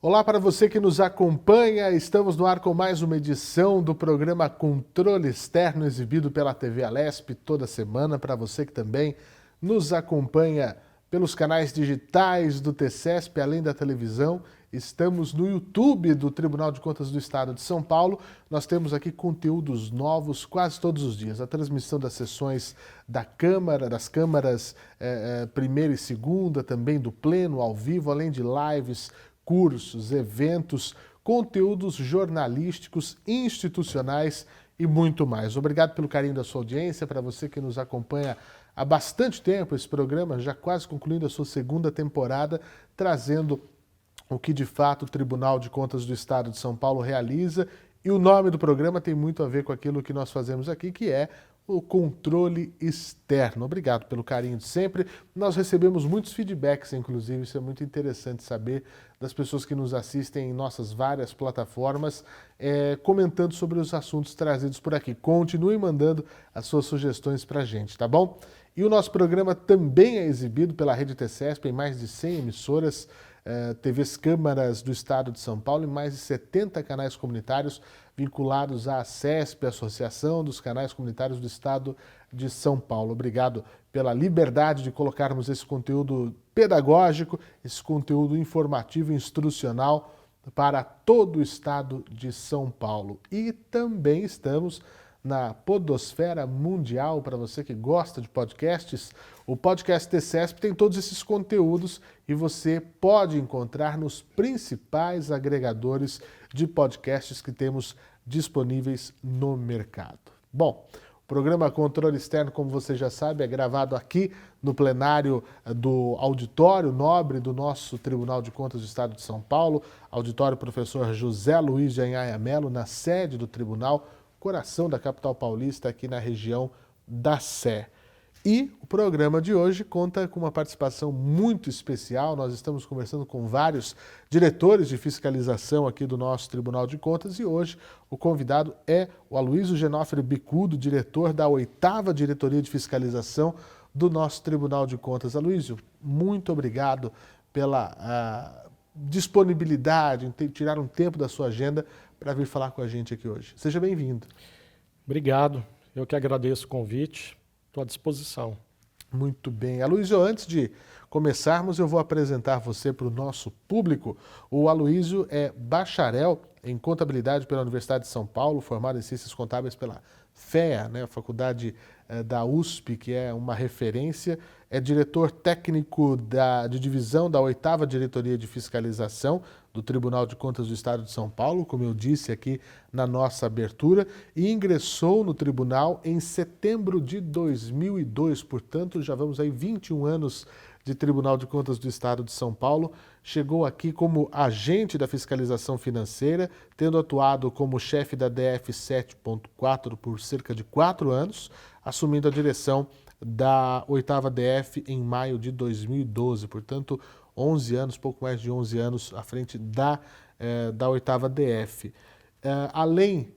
Olá para você que nos acompanha, estamos no ar com mais uma edição do programa Controle Externo, exibido pela TV Alesp toda semana. Para você que também nos acompanha pelos canais digitais do TCESP, além da televisão, estamos no YouTube do Tribunal de Contas do Estado de São Paulo. Nós temos aqui conteúdos novos quase todos os dias. A transmissão das sessões da Câmara, das câmaras primeira e segunda, também do Pleno ao vivo, além de lives, cursos, eventos, conteúdos jornalísticos, institucionais e muito mais. Obrigado pelo carinho da sua audiência, para você que nos acompanha há bastante tempo, esse programa já quase concluindo a sua segunda temporada, trazendo o que de fato o Tribunal de Contas do Estado de São Paulo realiza. E o nome do programa tem muito a ver com aquilo que nós fazemos aqui, que é o controle externo. Obrigado pelo carinho de sempre. Nós recebemos muitos feedbacks, inclusive, isso é muito interessante saber, das pessoas que nos assistem em nossas várias plataformas, comentando sobre os assuntos trazidos por aqui. Continuem mandando as suas sugestões para a gente, tá bom? E o nosso programa também é exibido pela Rede TCESP em mais de 100 emissoras, TVs Câmaras do Estado de São Paulo e mais de 70 canais comunitários vinculados à ACESP, Associação dos Canais Comunitários do Estado de São Paulo. Obrigado pela liberdade de colocarmos esse conteúdo pedagógico, esse conteúdo informativo e instrucional para todo o Estado de São Paulo. E também estamos na podosfera mundial. Para você que gosta de podcasts, o podcast TCESP tem todos esses conteúdos e você pode encontrar nos principais agregadores de podcasts que temos disponíveis no mercado. Bom, o programa Controle Externo, como você já sabe, é gravado aqui no plenário do auditório nobre do nosso Tribunal de Contas do Estado de São Paulo, auditório professor José Luiz de Anhaia Melo, na sede do tribunal, coração da capital paulista, aqui na região da Sé. E o programa de hoje conta com uma participação muito especial. Nós estamos conversando com vários diretores de fiscalização aqui do nosso Tribunal de Contas e hoje o convidado é o Aloysio Genofre Bicudo, diretor da 8ª Diretoria de Fiscalização do nosso Tribunal de Contas. Aloysio, muito obrigado pela disponibilidade, em tirar um tempo da sua agenda para vir falar com a gente aqui hoje. Seja bem-vindo. Obrigado, eu que agradeço o convite, estou à disposição. Muito bem. Aloysio, antes de começarmos, eu vou apresentar você para o nosso público. O Aloysio é bacharel em contabilidade pela Universidade de São Paulo, formado em ciências contábeis pela FEA, né, a faculdade da USP, que é uma referência, é diretor técnico de divisão da 8ª Diretoria de Fiscalização do Tribunal de Contas do Estado de São Paulo, como eu disse aqui na nossa abertura, e ingressou no tribunal em setembro de 2002, portanto já vamos aí 21 anos de Tribunal de Contas do Estado de São Paulo. Chegou aqui como agente da fiscalização financeira, tendo atuado como chefe da DF 7.4 por cerca de 4 anos, assumindo a direção da 8ª DF em maio de 2012, portanto 11 anos, pouco mais de 11 anos à frente da 8ª DF. Além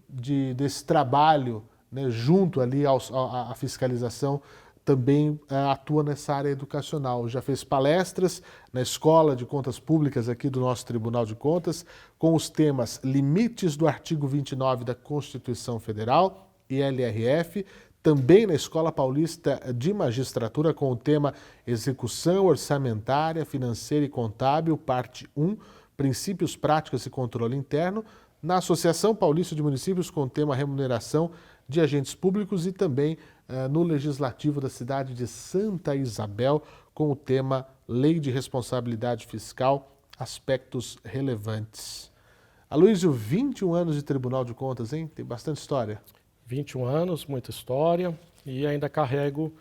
desse trabalho, né, junto ali à fiscalização, também atua nessa área educacional. Já fez palestras na Escola de Contas Públicas aqui do nosso Tribunal de Contas, com os temas limites do artigo 29 da Constituição Federal e LRF, também na Escola Paulista de Magistratura com o tema Execução Orçamentária, Financeira e Contábil, parte 1, Princípios Práticos e Controle Interno, na Associação Paulista de Municípios com o tema Remuneração de Agentes Públicos e também no Legislativo da cidade de Santa Isabel com o tema Lei de Responsabilidade Fiscal, Aspectos Relevantes. Aloysio, 21 anos de Tribunal de Contas, hein? Tem bastante história. 21 anos, muita história, e ainda carrego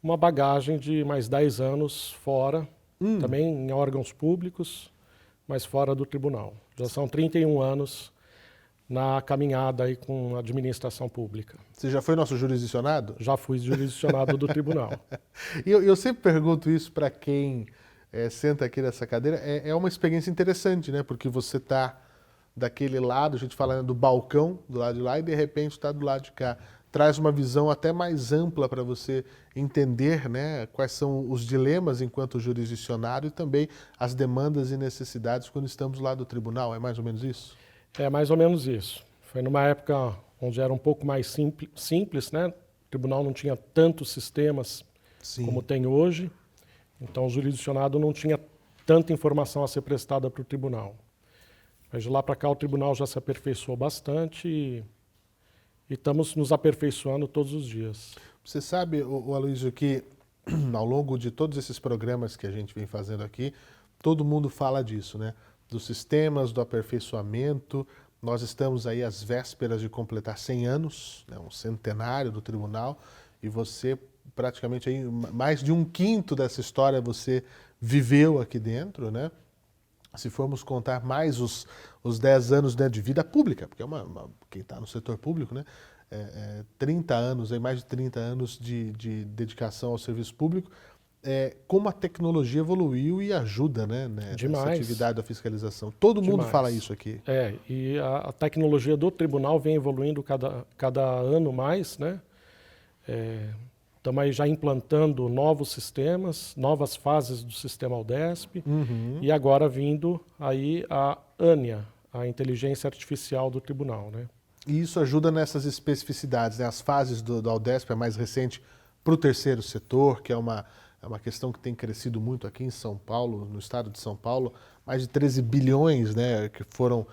uma bagagem de mais 10 anos fora, também em órgãos públicos, mas fora do tribunal. Já são 31 anos na caminhada aí com a administração pública. Você já foi nosso jurisdicionado? Já fui jurisdicionado do tribunal. E eu sempre pergunto isso para quem senta aqui nessa cadeira. É uma experiência interessante, né? Porque você está daquele lado, a gente fala do balcão, do lado de lá, e de repente está do lado de cá. traz uma visão até mais ampla para você entender, né, quais são os dilemas enquanto jurisdicionário e também as demandas e necessidades quando estamos lá do tribunal. É mais ou menos isso? É mais ou menos isso. Foi numa época onde era um pouco mais simples, né? O tribunal não tinha tantos sistemas como tem hoje, então o jurisdicionado não tinha tanta informação a ser prestada para o tribunal. Mas de lá para cá o tribunal já se aperfeiçoou bastante e estamos nos aperfeiçoando todos os dias. Você sabe, Aloysio, que ao longo de todos esses programas que a gente vem fazendo aqui, todo mundo fala disso, né? Dos sistemas, do aperfeiçoamento. Nós estamos aí às vésperas de completar 100 anos, né? Um centenário do tribunal, e você praticamente aí, mais de 1/5 dessa história você viveu aqui dentro, né? Se formos contar mais os 10 anos, né, de vida pública, porque quem está no setor público, né, 30 anos, aí, mais de 30 anos de dedicação ao serviço público, como a tecnologia evoluiu e ajuda, né, nessa atividade da fiscalização. Todo mundo fala isso aqui. E a tecnologia do tribunal vem evoluindo cada ano mais, né? Estamos aí já implantando novos sistemas, novas fases do sistema Aldesp, e agora vindo aí a ANIA, a inteligência artificial do tribunal, né? E isso ajuda nessas especificidades, né? As fases do Aldesp, a mais recente, para o terceiro setor, que é uma questão que tem crescido muito aqui em São Paulo, no estado de São Paulo, mais de 13 bilhões, né, que foram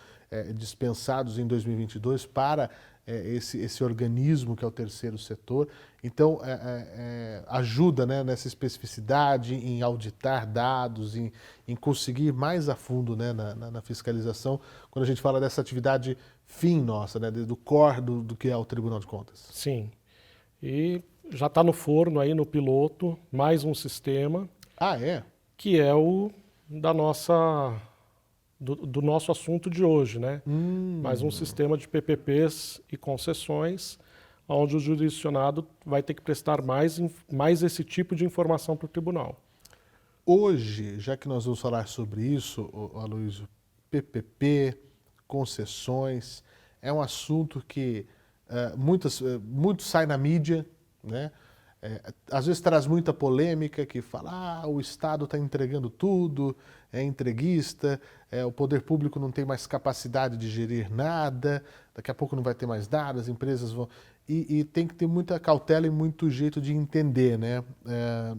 dispensados em 2022 para esse organismo que é o terceiro setor. Então, ajuda, né, nessa especificidade, em auditar dados, em conseguir mais a fundo, né, na fiscalização, quando a gente fala dessa atividade fim nossa, né, do core do que é o Tribunal de Contas. Sim. E já está no forno aí, no piloto, mais um sistema. Que é o do nosso assunto de hoje, né? Mais um sistema de PPPs e concessões, onde o jurisdicionado vai ter que prestar mais esse tipo de informação para o tribunal. Hoje, já que nós vamos falar sobre isso, Aloysio, PPP, concessões, é um assunto que muito sai na mídia, né? Às vezes traz muita polêmica, que fala, o Estado está entregando tudo, é entreguista, o poder público não tem mais capacidade de gerir nada, daqui a pouco não vai ter mais nada, as empresas vão... E tem que ter muita cautela e muito jeito de entender, né?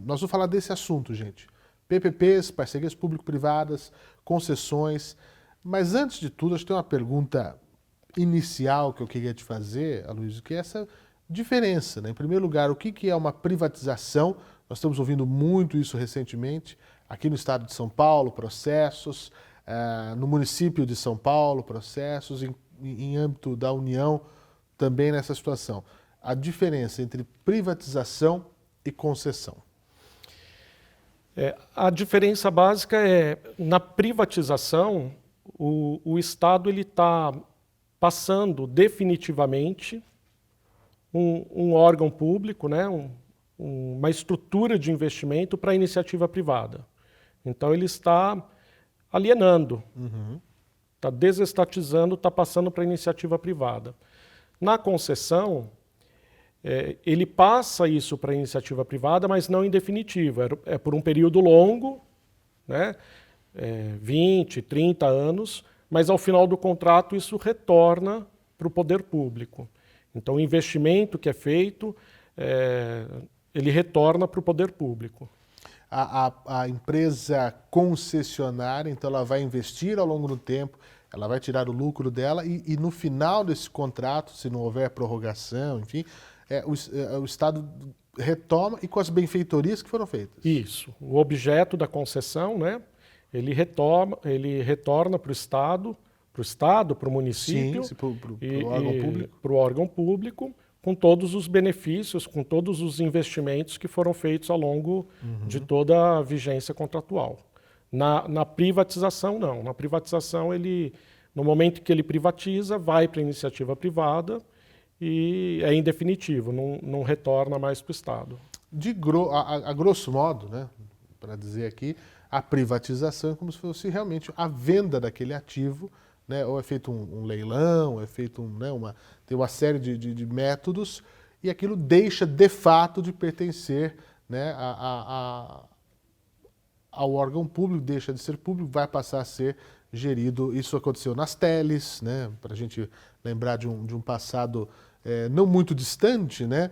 Nós vamos falar desse assunto, gente. PPPs, parcerias público-privadas, concessões. Mas antes de tudo, acho que tem uma pergunta inicial que eu queria te fazer, Aloysio, que é essa diferença, né? Em primeiro lugar, o que é uma privatização? Nós estamos ouvindo muito isso recentemente, aqui no estado de São Paulo, processos, no município de São Paulo, processos, em âmbito da União, também nessa situação. A diferença entre privatização e concessão. A diferença básica é, na privatização, o Estado está passando definitivamente um órgão público, né, uma estrutura de investimento para a iniciativa privada. Então ele está alienando, está desestatizando, está passando para a iniciativa privada. Na concessão, ele passa isso para a iniciativa privada, mas não em definitivo, é por um período longo, né, 20, 30 anos, mas ao final do contrato isso retorna para o poder público. Então, o investimento que é feito, ele retorna para o poder público. A empresa concessionária, então, ela vai investir ao longo do tempo, ela vai tirar o lucro dela e no final desse contrato, se não houver prorrogação, enfim, o Estado retoma e com as benfeitorias que foram feitas. Isso. O objeto da concessão, né, ele retorna para o Estado, para o município, para o órgão público, com todos os benefícios, com todos os investimentos que foram feitos ao longo de toda a vigência contratual. Na privatização, não. Na privatização, no momento que ele privatiza, vai para a iniciativa privada e é indefinitivo, não retorna mais para o Estado. A grosso modo, né, para dizer aqui, a privatização é como se fosse realmente a venda daquele ativo, né, ou é feito um leilão, é feito tem uma série de métodos, e aquilo deixa de fato de pertencer, né, ao órgão público, deixa de ser público, vai passar a ser gerido. Isso aconteceu nas teles, né, para a gente lembrar de um passado não muito distante, né,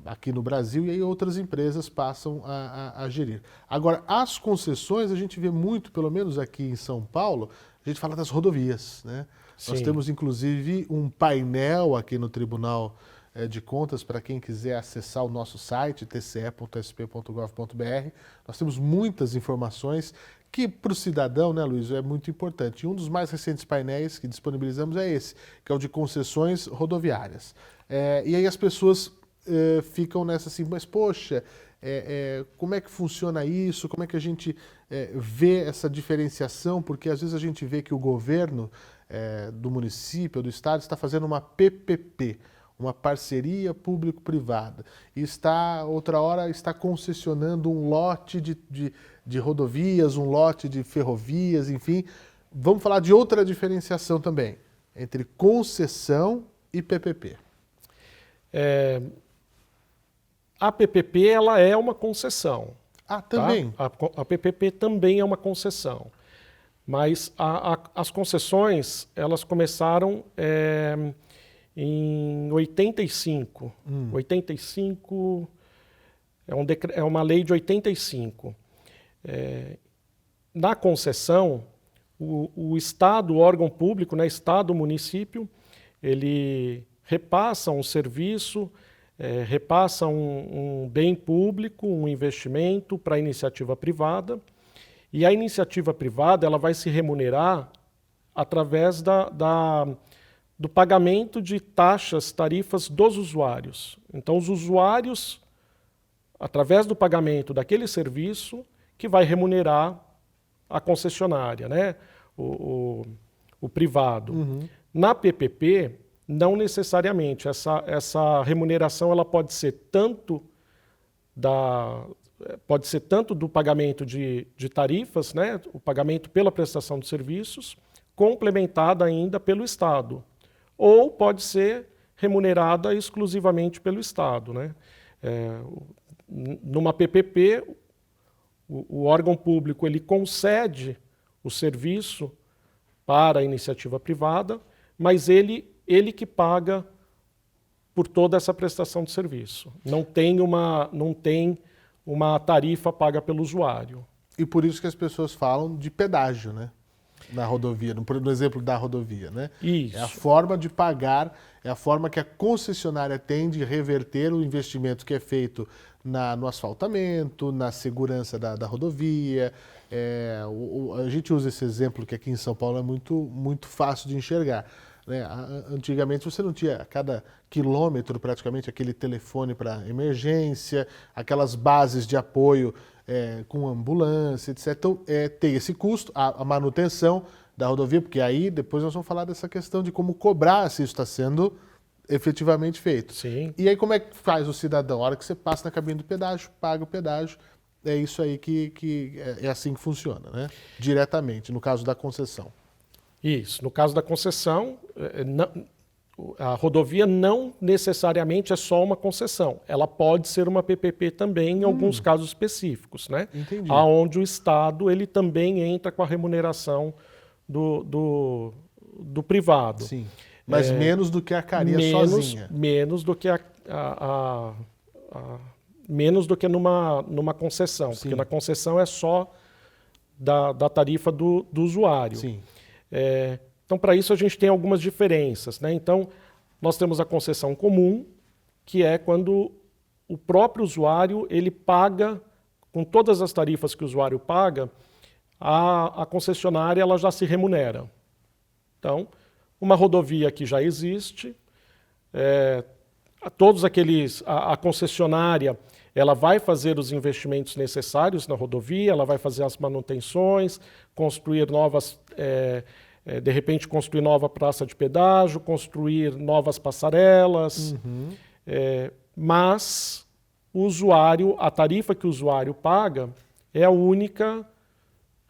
aqui no Brasil, e aí outras empresas passam a gerir. Agora, as concessões, a gente vê muito, pelo menos aqui em São Paulo, a gente fala das rodovias, né? Nós temos, inclusive, um painel aqui no Tribunal de Contas, para quem quiser acessar o nosso site, tce.sp.gov.br. Nós temos muitas informações que, para o cidadão, né, Luiz, é muito importante. E um dos mais recentes painéis que disponibilizamos é esse, que é o de concessões rodoviárias. E aí as pessoas ficam nessa assim, mas poxa, como é que funciona isso? Como é que a gente vê essa diferenciação? Porque às vezes a gente vê que o governo do município, do estado, está fazendo uma PPP, uma parceria público-privada, e outra hora, está concessionando um lote de rodovias, um lote de ferrovias, enfim. Vamos falar de outra diferenciação também, entre concessão e PPP. A PPP, ela é uma concessão. Ah, também? Tá? A PPP também é uma concessão. Mas as concessões, elas começaram em 85. 85 é uma lei de 85. Na concessão, o Estado, o órgão público, né, Estado, município, ele repassa um serviço, repassa um bem público, um investimento para a iniciativa privada, e a iniciativa privada ela vai se remunerar através do pagamento de taxas, tarifas dos usuários. Então, os usuários, através do pagamento daquele serviço, que vai remunerar a concessionária, né? o privado. Na PPP, não necessariamente. Essa remuneração ela pode ser tanto do pagamento de tarifas, né, o pagamento pela prestação de serviços, complementada ainda pelo Estado. Ou pode ser remunerada exclusivamente pelo Estado, né? Numa PPP, o órgão público ele concede o serviço para a iniciativa privada, mas ele que paga por toda essa prestação de serviço. Não tem uma tarifa paga pelo usuário. E por isso que as pessoas falam de pedágio, né? Na rodovia, no exemplo da rodovia, né? Isso. É a forma de pagar, é a forma que a concessionária tem de reverter o investimento que é feito no asfaltamento, na segurança da rodovia. A gente usa esse exemplo que aqui em São Paulo é muito fácil de enxergar. Né? Antigamente você não tinha a cada quilômetro praticamente aquele telefone para emergência, aquelas bases de apoio com ambulância, etc. Então tem esse custo, a manutenção da rodovia, porque aí depois nós vamos falar dessa questão de como cobrar se isso está sendo efetivamente feito. Sim. E aí como é que faz o cidadão? A hora que você passa na cabine do pedágio, paga o pedágio, é isso aí que é assim que funciona, né? Diretamente, no caso da concessão. Isso. No caso da concessão, a rodovia não necessariamente é só uma concessão. Ela pode ser uma PPP também em alguns casos específicos, né? Entendi. Onde o Estado ele também entra com a remuneração do privado. Sim. Mas menos do que a arcaria sozinha. Menos do que menos do que numa concessão, Sim. porque na concessão é só da tarifa do usuário. Sim. Então, para isso, a gente tem algumas diferenças, né? Então, nós temos a concessão comum, que é quando o próprio usuário ele paga, com todas as tarifas que o usuário paga, a concessionária ela já se remunera. Então, uma rodovia que já existe, a concessionária ela vai fazer os investimentos necessários na rodovia, ela vai fazer as manutenções, construir novas, de repente construir nova praça de pedágio, construir novas passarelas, mas o usuário, a tarifa que o usuário paga é a única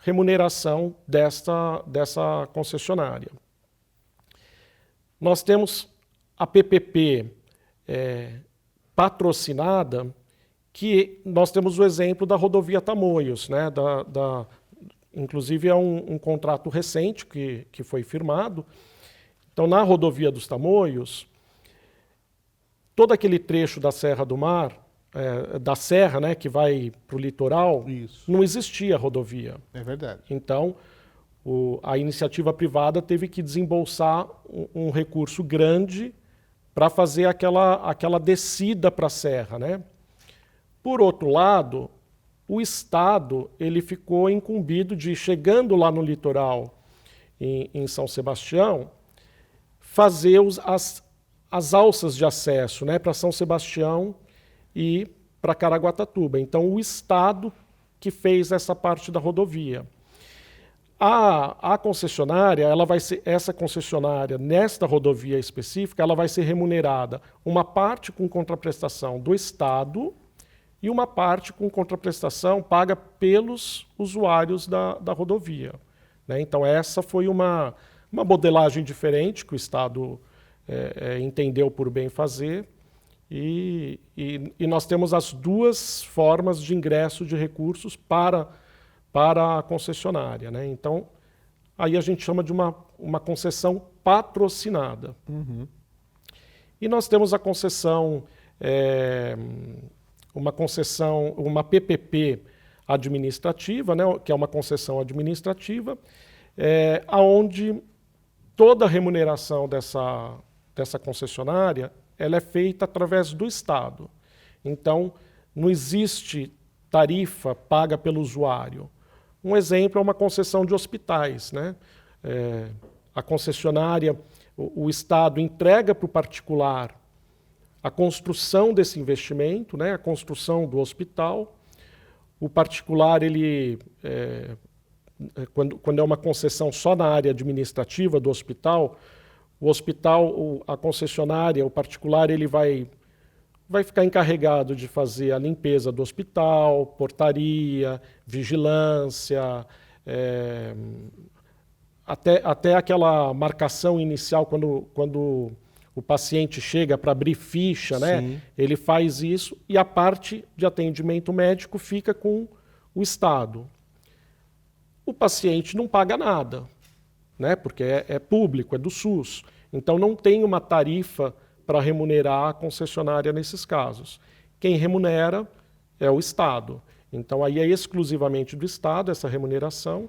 remuneração dessa concessionária. Nós temos a PPP, patrocinada, que nós temos o exemplo da rodovia Tamoios, né? Inclusive é um contrato recente que foi firmado. Então, na rodovia dos Tamoios, todo aquele trecho da Serra do Mar, da serra, né, que vai para o litoral, Isso. não existia rodovia. É verdade. Então, a iniciativa privada teve que desembolsar um recurso grande para fazer aquela descida para a serra, né? Por outro lado, o Estado ele ficou incumbido de, chegando lá no litoral, em São Sebastião, fazer as alças de acesso, né, para São Sebastião e para Caraguatatuba. Então, o Estado que fez essa parte da rodovia. A concessionária, essa concessionária, nesta rodovia específica, ela vai ser remunerada uma parte com contraprestação do Estado e uma parte com contraprestação paga pelos usuários da rodovia, né? Então, essa foi uma modelagem diferente que o Estado entendeu por bem fazer, e nós temos as duas formas de ingresso de recursos para a concessionária, né? Então, aí a gente chama de uma concessão patrocinada. Uhum. E nós temos a concessão, uma PPP administrativa, né, que é uma concessão administrativa, onde toda a remuneração dessa concessionária ela é feita através do Estado. Então, não existe tarifa paga pelo usuário. Um exemplo é uma concessão de hospitais, né? A concessionária, o Estado entrega para o particular a construção desse investimento, né? A construção do hospital. O particular, quando é uma concessão só na área administrativa do hospital, a concessionária, o particular, ele vai ficar encarregado de fazer a limpeza do hospital, portaria, vigilância, até aquela marcação inicial, quando o paciente chega para abrir ficha, né? Ele faz isso, e a parte de atendimento médico fica com o Estado. O paciente não paga nada, né? Porque é público, é do SUS. Então não tem uma tarifa para remunerar a concessionária nesses casos. Quem remunera é o Estado. Então aí é exclusivamente do Estado essa remuneração.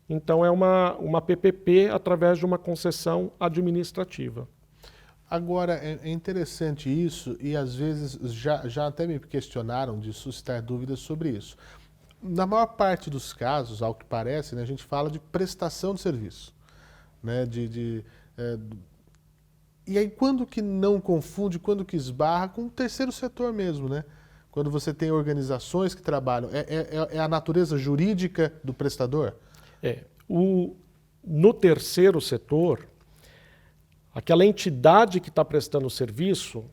Então é uma PPP através de uma concessão administrativa. Agora, é interessante isso, e às vezes já até me questionaram de suscitar dúvidas sobre isso. Na maior parte dos casos, ao que parece, né, a gente fala de prestação de serviço, né, e aí quando que não confunde, quando que esbarra com o terceiro setor mesmo, né? Quando você tem organizações que trabalham, é a natureza jurídica do prestador? No terceiro setor, aquela entidade que está prestando o serviço,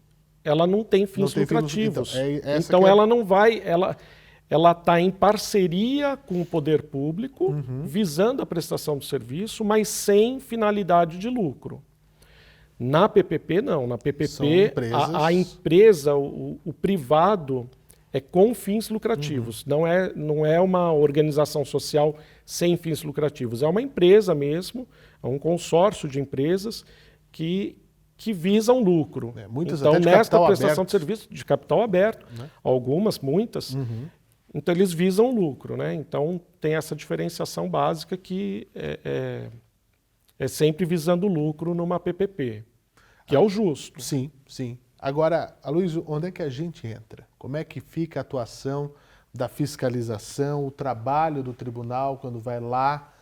ela não tem fins lucrativos. Então ela não vai, ela está em parceria com o poder público, visando a prestação do serviço, mas sem finalidade de lucro. Na PPP, não. Na PPP, a empresa, o privado, é com fins lucrativos. Não é uma organização social sem fins lucrativos. É uma empresa mesmo, é um consórcio de empresas que visam lucro. Muitas então, até de nesta prestação aberto. de serviço, de capital aberto, né? Algumas, muitas, então eles visam lucro, né? Então tem essa diferenciação básica que é sempre visando lucro numa PPP, que é o justo. Sim, sim. Agora, Aloysio, onde é que a gente entra? Como é que fica a atuação da fiscalização, o trabalho do tribunal quando vai lá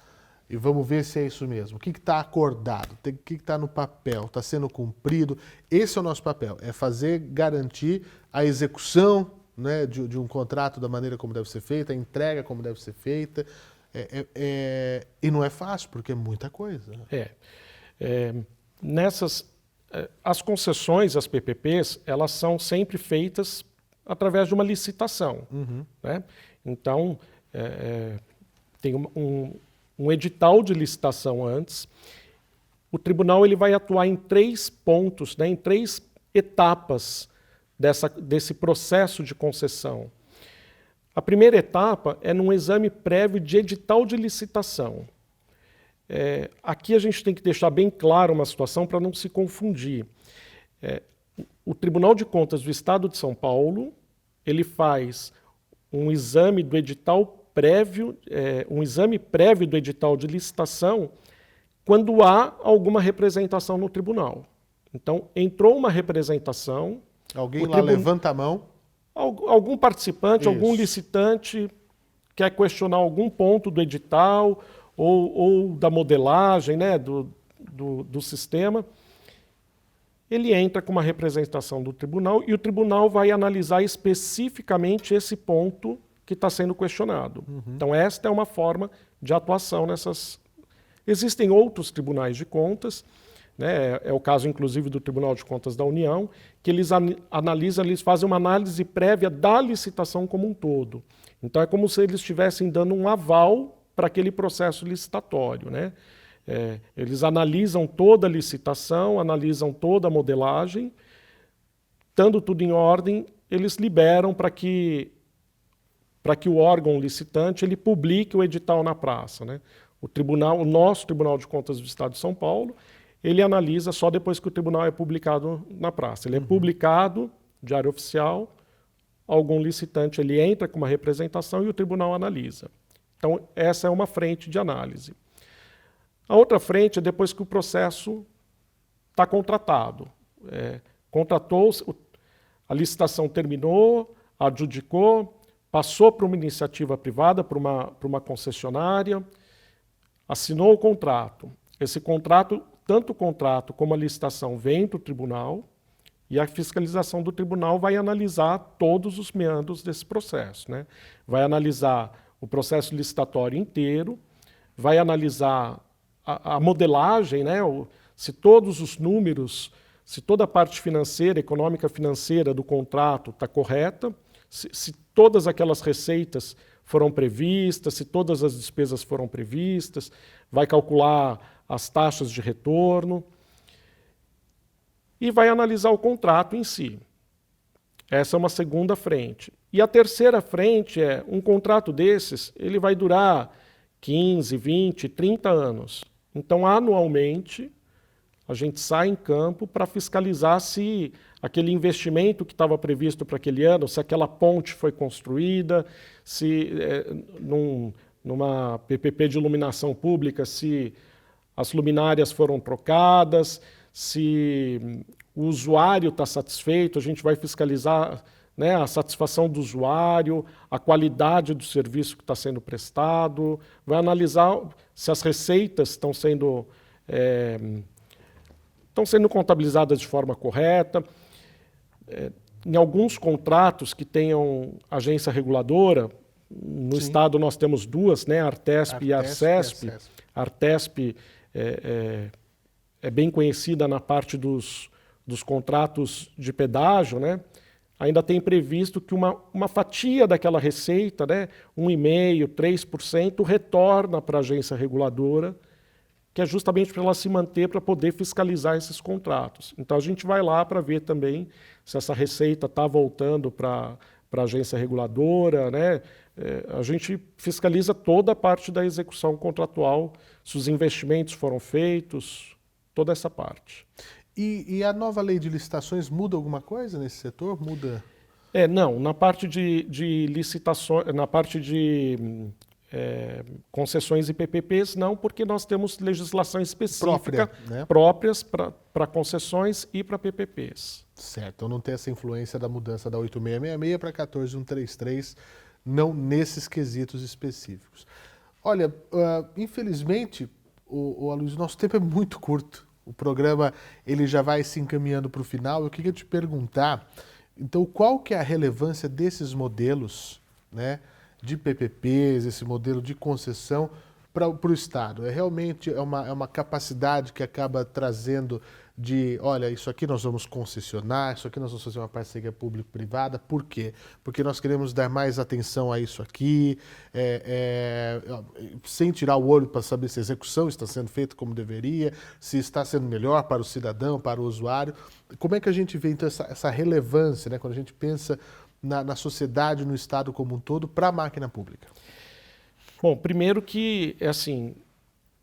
e vamos ver se é isso mesmo? O que está acordado? O que está no papel? Está sendo cumprido? Esse é o nosso papel, é garantir a execução, né, de um contrato da maneira como deve ser feita, a entrega como deve ser feita. E não é fácil, porque é muita coisa. As concessões, as PPPs, elas são sempre feitas através de uma licitação. Né? Então, tem um edital de licitação antes. O tribunal ele vai atuar em 3 pontos, né, em 3 etapas desse processo de concessão. A primeira etapa é num exame prévio de edital de licitação. Aqui a gente tem que deixar bem claro uma situação para não se confundir. O Tribunal de Contas do Estado de São Paulo, ele faz um exame do edital prévio, um exame prévio do edital de licitação quando há alguma representação no tribunal. Então, entrou uma representação... Alguém lá levanta a mão? Algum participante, Isso. Algum licitante quer questionar algum ponto do edital ou da modelagem, né, do sistema. Ele entra com uma representação do tribunal e o tribunal vai analisar especificamente esse ponto que está sendo questionado. Então, esta é uma forma de atuação nessas... Existem outros tribunais de contas, né, é o caso, inclusive, do Tribunal de Contas da União, que eles analisam, eles fazem uma análise prévia da licitação como um todo. Então, é como se eles estivessem dando um aval para aquele processo licitatório, né? Eles analisam toda a licitação, analisam toda a modelagem, estando tudo em ordem, eles liberam para que o órgão licitante ele publique o edital na praça, né? O nosso Tribunal de Contas do Estado de São Paulo, ele analisa só depois que o tribunal é publicado na praça. Ele é publicado, diário oficial, algum licitante ele entra com uma representação e o tribunal analisa. Então, essa é uma frente de análise. A outra frente é depois que o processo está contratado. Contratou-se, a licitação terminou, adjudicou, passou para uma iniciativa privada, para uma concessionária, assinou o contrato. Esse contrato, tanto o contrato como a licitação, vem para o tribunal e a fiscalização do tribunal vai analisar todos os meandros desse processo, né? Vai analisar o processo licitatório inteiro, vai analisar a modelagem, né? Se todos os números, se toda a parte financeira, econômica financeira do contrato está correta, se todas aquelas receitas foram previstas, se todas as despesas foram previstas, vai calcular as taxas de retorno e vai analisar o contrato em si. Essa é uma segunda frente. E a terceira frente é, um contrato desses, ele vai durar 15, 20, 30 anos. Então, anualmente, a gente sai em campo para fiscalizar se aquele investimento que estava previsto para aquele ano, se aquela ponte foi construída, se numa PPP de iluminação pública, se as luminárias foram trocadas, se o usuário está satisfeito, a gente vai fiscalizar, né, a satisfação do usuário, a qualidade do serviço que está sendo prestado, vai analisar se as receitas estão sendo contabilizadas de forma correta. Em alguns contratos que tenham agência reguladora, no Sim. Estado nós temos duas, né, a Artesp e a Arcesp. A Artesp é bem conhecida na parte dos contratos de pedágio, né? Ainda tem previsto que uma fatia daquela receita, né, 1,5%, 3%, retorna para a agência reguladora, que é justamente para ela se manter, para poder fiscalizar esses contratos. Então, a gente vai lá para ver também se essa receita está voltando para a agência reguladora, né? A gente fiscaliza toda a parte da execução contratual, se os investimentos foram feitos, toda essa parte. E a nova lei de licitações muda alguma coisa nesse setor? Muda? Não, na parte de licitações, na parte de concessões e PPPs, não, porque nós temos legislação específica próprias para concessões e para PPPs. Certo, então não tem essa influência da mudança da 8666 para 14133, não nesses quesitos específicos. Olha, infelizmente, o Aloysio, nosso tempo é muito curto. O programa ele já vai se encaminhando para o final. Eu queria te perguntar, então, qual que é a relevância desses modelos, né, de PPPs, esse modelo de concessão para o Estado? Realmente é uma capacidade que acaba trazendo olha, isso aqui nós vamos concessionar, isso aqui nós vamos fazer uma parceria público-privada. Por quê? Porque nós queremos dar mais atenção a isso aqui, sem tirar o olho para saber se a execução está sendo feita como deveria, se está sendo melhor para o cidadão, para o usuário. Como é que a gente vê, então, essa relevância, né, quando a gente pensa na sociedade, no Estado como um todo, para a máquina pública? Bom, primeiro que, assim,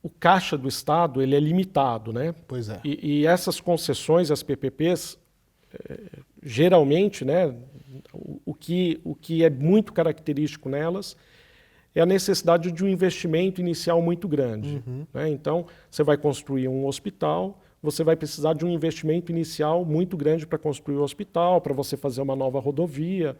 o caixa do Estado ele é limitado, né? Pois é. E essas concessões, as PPPs, geralmente, né, o que é muito característico nelas é a necessidade de um investimento inicial muito grande. Né? Então, você vai construir um hospital, você vai precisar de um investimento inicial muito grande para construir o hospital, para você fazer uma nova rodovia,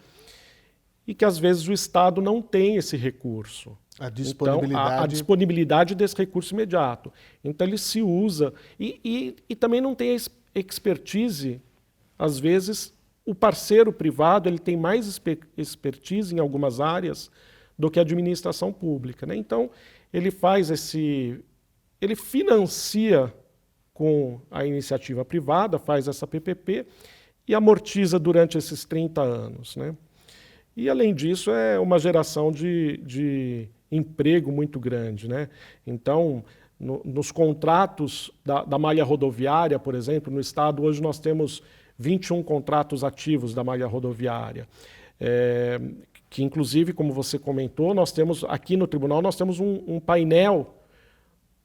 e que às vezes o Estado não tem esse recurso. A disponibilidade... Então, a disponibilidade desse recurso imediato. Então ele se usa. E também não tem a expertise, às vezes, o parceiro privado ele tem mais expertise em algumas áreas do que a administração pública. Né? Então, ele financia com a iniciativa privada, faz essa PPP e amortiza durante esses 30 anos. Né? E, além disso, é uma geração de emprego muito grande. Né? Então, nos contratos da malha rodoviária, por exemplo, no Estado, hoje nós temos 21 contratos ativos da malha rodoviária, que, inclusive, como você comentou, nós temos aqui no tribunal nós temos um painel,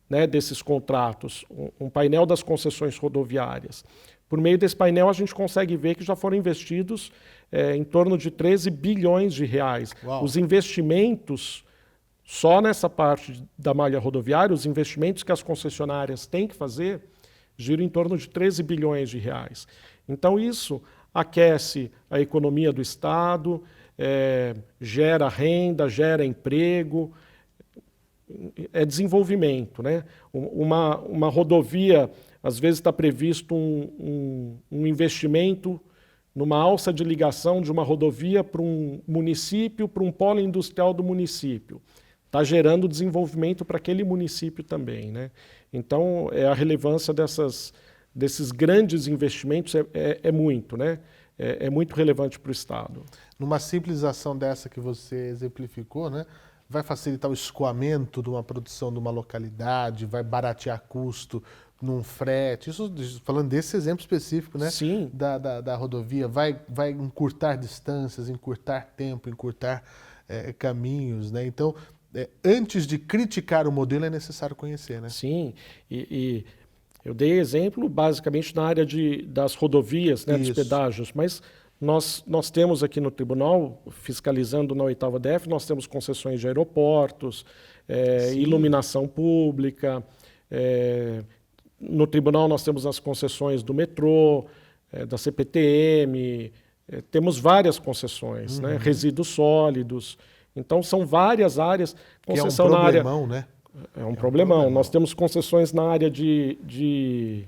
né, desses contratos, um painel das concessões rodoviárias. Por meio desse painel, a gente consegue ver que já foram investidos em torno de 13 bilhões de reais. Uau. Os investimentos, só nessa parte da malha rodoviária, os investimentos que as concessionárias têm que fazer, giram em torno de 13 bilhões de reais. Então, isso aquece a economia do Estado, gera renda, gera emprego, é desenvolvimento. Né? Uma rodovia, às vezes está previsto um investimento numa alça de ligação de uma rodovia para um município, para um polo industrial do município. Está gerando desenvolvimento para aquele município também. Né? Então, a relevância desses grandes investimentos é muito, né? É muito relevante para o Estado. Numa simples ação dessa que você exemplificou, né, vai facilitar o escoamento de uma produção de uma localidade, vai baratear custo num frete, isso falando desse exemplo específico, né? Sim. Da rodovia, vai encurtar distâncias, encurtar tempo, encurtar caminhos, né? Então, antes de criticar o modelo, é necessário conhecer, né? Sim, e eu dei exemplo basicamente na área das rodovias, né, dos pedágios, mas nós temos aqui no tribunal, fiscalizando na 8ª DF, nós temos concessões de aeroportos, iluminação pública, no tribunal nós temos as concessões do metrô, da CPTM, temos várias concessões, né, resíduos sólidos. Então são várias áreas. Concessão que é um problemão, né? É um problemão. Nós temos concessões na área de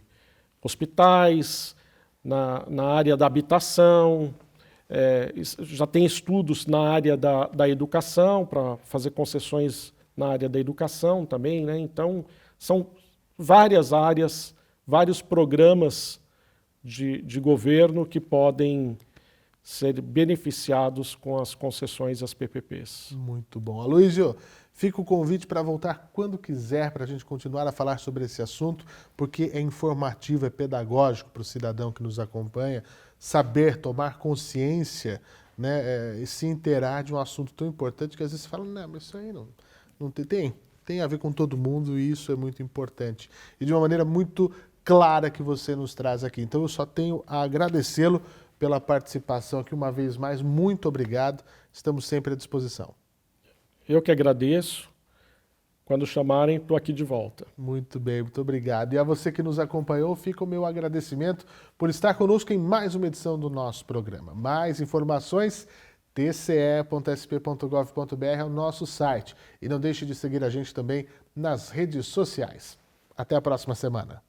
hospitais, na área da habitação, já tem estudos na área da educação, para fazer concessões na área da educação também. Né? Então, são várias áreas, vários programas de governo que podem ser beneficiados com as concessões e as PPPs. Muito bom. Aloysio, fica o convite para voltar quando quiser, para a gente continuar a falar sobre esse assunto, porque é informativo, é pedagógico para o cidadão que nos acompanha, saber, tomar consciência, né, e se inteirar de um assunto tão importante que às vezes você fala, não, mas isso aí não tem a ver com todo mundo e isso é muito importante. E de uma maneira muito clara que você nos traz aqui. Então eu só tenho a agradecê-lo pela participação aqui uma vez mais. Muito obrigado. Estamos sempre à disposição. Eu que agradeço. Quando chamarem, estou aqui de volta. Muito bem, muito obrigado. E a você que nos acompanhou, fica o meu agradecimento por estar conosco em mais uma edição do nosso programa. Mais informações, tce.sp.gov.br é o nosso site. E não deixe de seguir a gente também nas redes sociais. Até a próxima semana.